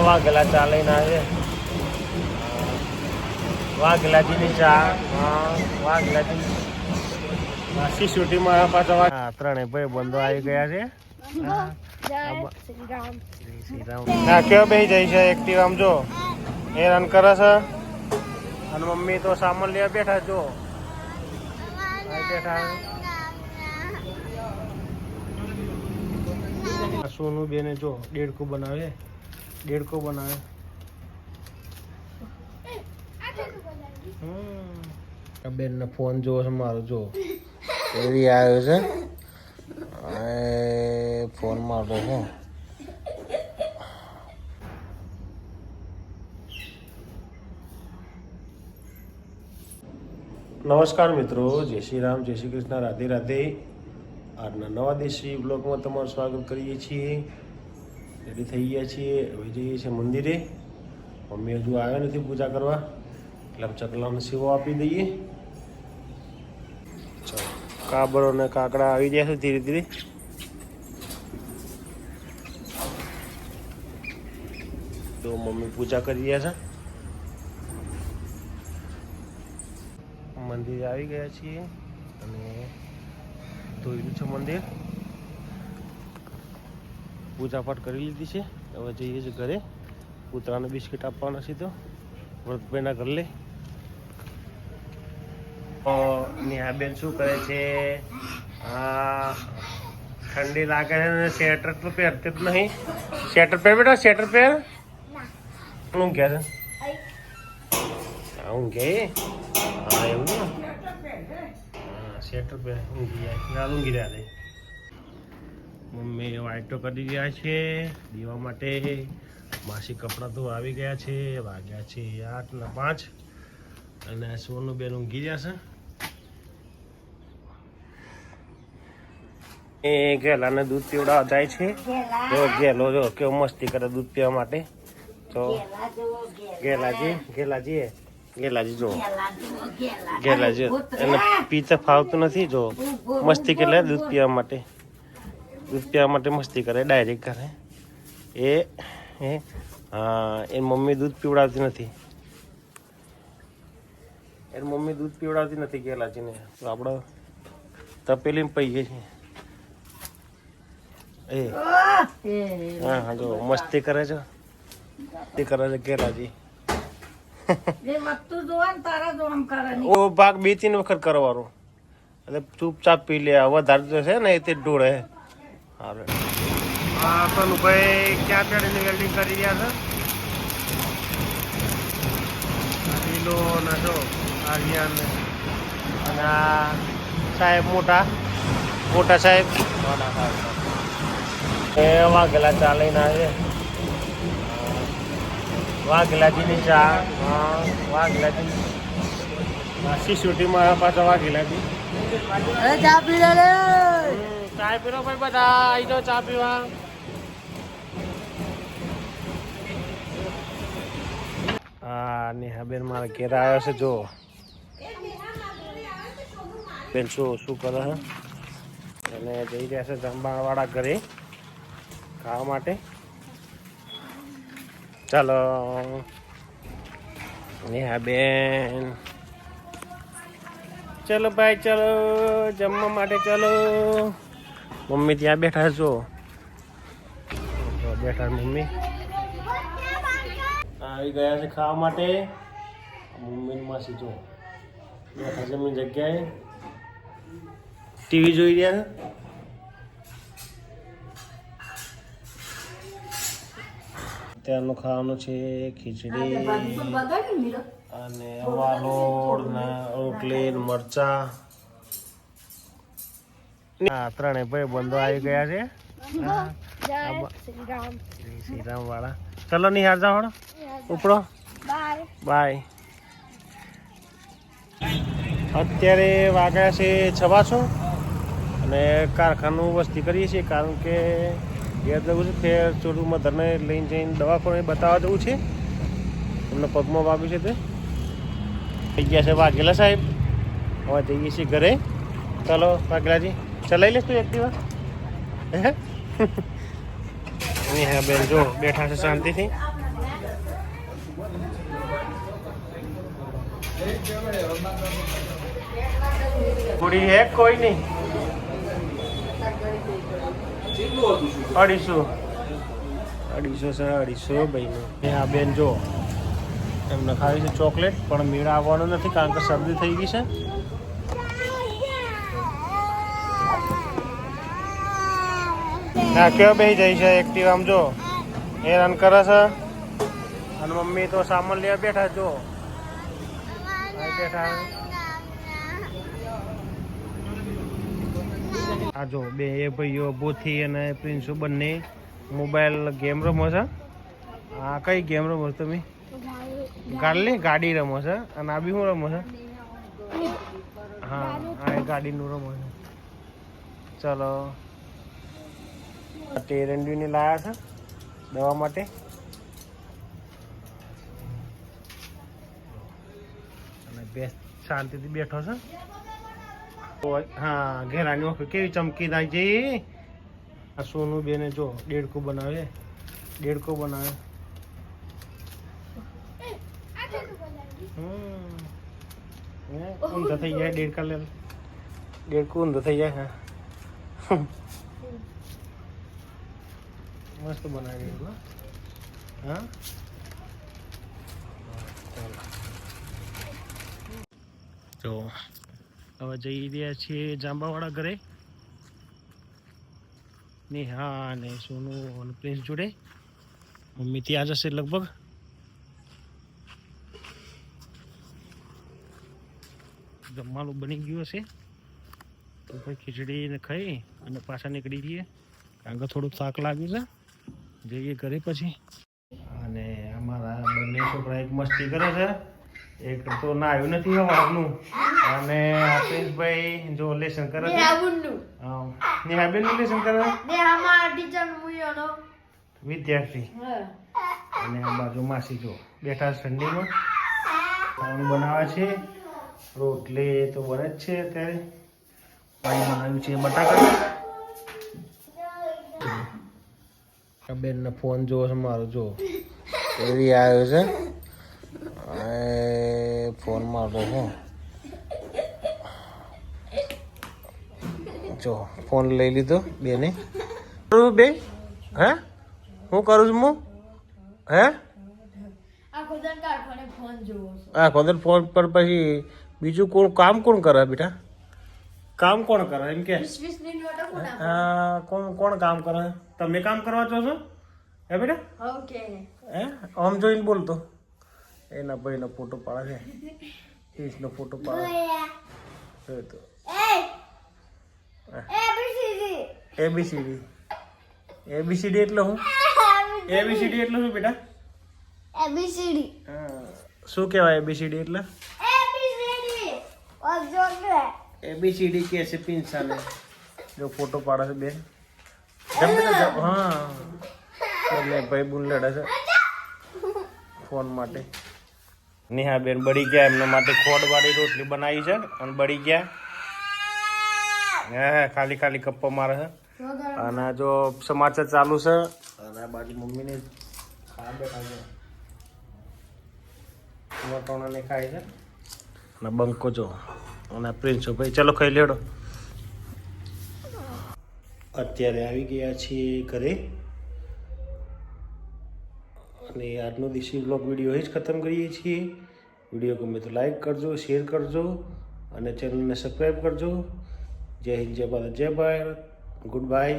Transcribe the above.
વાઘેલા ચા લઈને આવે વાઘેલાજીની ચા વાઘેલાજી સિસોટીમાં પાછા ત્રણેય ભાઈ બંધો આવી ગયા છે. કેવા બેસી જાય છે એક્ટિવ આમ જો હેરાન કરે છે અને મમ્મી તો સામાન લેવા બેઠા જો બેઠા સોનું બેને જો દેડકો બનાવે બેન ને ફોન જોવો છે મારો જો એવી આવ્યો છે ફોન મારતો છે. નમસ્કાર મિત્રો, જય શ્રી રામ, જય શ્રી કૃષ્ણ, રાધે રાધે. આજના નવા દેશી બ્લોગમાં તમારું સ્વાગત કરીએ છીએ. રેડી થઈ ગયા છીએ, હવે જઈએ છીએ મંદિરે. મમ્મી હજુ આવ્યા નથી પૂજા કરવા એટલે ચકલાને સેવો આપી દઈએ. ચાલો, કાબરો ને કાકડા આવી ગયા છે ધીરે ધીરે. તો મમ્મી પૂજા કરી રહ્યા છે. મંદિરે આવી ગયા છીએ અને ધોયેલું છે મંદિર. પૂજા પાઠ કરી લીધી છે. હવે જઈએ છીએ ઘરે. કૂતરાને બિસ્કિટ આપવાના છે તો વ્રતભાઈના ઘર લે. નેહાબેન શું કરે છે? ઠંડી લાગે છે ને સ્વેટર તો પહેરતી જ નહીં. સ્વેટર પહેર બેટા, સ્વેટર પહેર. શું કહે છે? હું કે હા એવું ને, હા સ્વેટર પહેર. ઊંઘી રહ્યા. મમ્મી વાઈટો કરી રહ્યા છે દીવા માટે. માસી કપડાં તો આવી ગયા છે. વાગ્યા છે 8:05 અને સોનું બેન ઊંઘી રહ્યા છે. એ ગેલાને દૂધ પીવડાવવા જાય છે. જો ગેલો જો કેવો મસ્તી કરે દૂધ પીવા માટે. તો ગેલાજી જો ગેલાજી એને પીતા ફાવતું નથી. જો મસ્તી કરે દૂધ પીવા માટે મસ્તી કરે ડાયરેક્ટ કરે. હા એની મમ્મી દૂધ પીવડાવતી નથી. ગેલાજીને તો આપણે તપેલીમાં પહીએ છીએ. હા જો મસ્તી કરે છે ગેલાજી. ઓ ભાગ 2-3 વખત કરવાનો એટલે ચૂપચાપ પી લે. વધારે છે ને તે ઢોળે. હા સોનુભાઈ ક્યાં પેડીની વેલ્ડિંગ કરી રહ્યા છે. લીલો ને જો આર્યન અને આ સાહેબ મોટા સાહેબ એ વાઘેલા ચા લઈને આવે વાઘેલાજીની ચા વાઘેલાજી સિસોટીમાં પાછા વાઘેલાજી. ચા પી લે ચા પીરો ભાઈ, બધા આવી જાઓ ચા પીવા. હા નેહાબેન મારા ઘેર આવ્યો છે. જો બેન શું કરે છે અને જઈ રહ્યા છે જમવાવાળા ઘરે ખાવા માટે. ચાલો નેહાબેન, ચલો ભાઈ ચલો જમવા માટે ચલો. મમ્મી ત્યાં બેઠા છો. બેઠા મમ્મી આવી ગયા છે ખાવા માટે. મમ્મી માસી જો બેઠા છે એમની જગ્યાએ ટીવી જોઈ રહ્યા છે. ત્યારનું ખાવાનું છે ખીચડી અને વાલોડ ને રોટલી મરચા. ત્રણેય ભાઈ બંધો આવી ગયા છે. શ્રી રામ વાળા. ચલો નિહાર જાઓ ઉપડો. બાય. અત્યારે વાગ્યા છે 6:00 અને કારખાનું વસ્તી કરીએ છીએ કારણ કે ઘેર જવું છે. ફેર ચોરું મધરને લઈને જઈને દવાખાને બતાવવા જવું છે. એમને પગમાં વાગ્યું છે તે થઈ ગયા છે વાઘેલા સાહેબ. હવે જઈએ છીએ ઘરે. ચલો વાઘેલાજી ચલાવી લેશ તું એક્ટિવા? હા બેન જો બેઠા છે શાંતિથી. પૂરી હે કોઈ નહીં 250 છે ભાઈનું આ બેન જો એમને ખાવી છે ચોકલેટ પણ મેળા આવવાનું નથી કારણ કે શરદી થઈ ગઈ છે ના કેવો બેસી જાય છે એક્ટિવ આમ જો હેરાન કરે છે અને મમ્મી તો સામાન લેવા બેઠા જો બેઠા આ જો બે એ ભાઈઓ બોથી અને પ્રિન્સુ બંને મોબાઈલ ગેમ રમો છે આ કઈ ગેમ રમો છો તમે ગાડી રમો છે અને આ બી શું રમો છે હા આ ગાડીનું રમો છે ચલો ટેરંડીને લાયા છે દવા માટે અને બે શાંતિથી બેઠો છે હા ઘેરાની ઓકે કેવી ચમકી થાય છે આ સોનું બેને જો દેડકો બનાવે ઊંધો થઈ જાય દેડકો ઊંધો થઈ જાય હા મસ્ત બનાવી હા તો હવે જઈ રહ્યા છીએ જાંબાવાળા ઘરે નેહા ને સોનુ અને પ્રિન્સ જોડે મમ્મી ત્યાં જશે લગભગ જમવાનું બની ગયું હશે તો પછી ખીચડી ને ખાઈ અને પાછા નીકળી જઈએ કારણ કે થોડુંક થાક લાગ્યું છે જઈએ ઘરે પછી અને અમારા બંને છોકરા એક મસ્તી કરે છે એક તો ના આવ્યું નથી હવાનું અને પ્રિન્સભાઈ જો લેસન કરે છે નેહાબેનનું લેસન કરે વિદ્યાર્થી અને આ બાજુ માસી જો બેઠા ઠંડીમાં ખાવાનું બનાવે છે રોટલી તો બને જ છે અત્યારે પાણી બનાવ્યું છે બટાકા બેનનો ફોન જોવો છે મારો જો એવી આવ્યો છે ફોન મારો હું જો ફોન લઈ લીધો બેને બે હે હું કરું છું હું હે આ ખોદર ફોન પર પછી બીજું કામ કોણ કરે બેટા કામ કોણ કરે એમ કે કોણ કામ કરે તમે કામ કરવા છો હે બેટા હે આમ જોઈને બોલતો એના ભાઈનો ફોટો પાડે છે ઈસનો ફોટો પાડે તો એબીસીડી એટલે હું એબીસીડી એટલે શું બેટા એબીસીડી શું કહેવાય એબીસીડી એટલે એબીસીડી કે છે પિન્સાને જો ફોટો પાડે છે બેન હા એટલે ભાઈ બુન લડે છે ફોન માટે નેહા બેન બળી ગયા એમના માટે ખોડવાળી રોટલી બનાવી છે અને બળી ગયા હા ખાલી કપ્પો મારે છે અને જો સમાચાર ચાલુ છે અને આ બાજુ મમ્મીને ખા બેઠા છે વટોણાને ખાય છે અને બંકો જો અને પ્રિન્સો ભાઈ ચલો ખાઈ લેડો અત્યારે આવી ગયા છીએ ઘરે અને આજનો દેશી બ્લોગ વિડીયો જ ખતમ કરીએ છીએ વિડીયો ગમે તો લાઈક કરજો શેર કરજો અને ચેનલને સબસ્ક્રાઈબ કરજો જય હિન્દ જય ભારત જય ભારત ગુડ બાય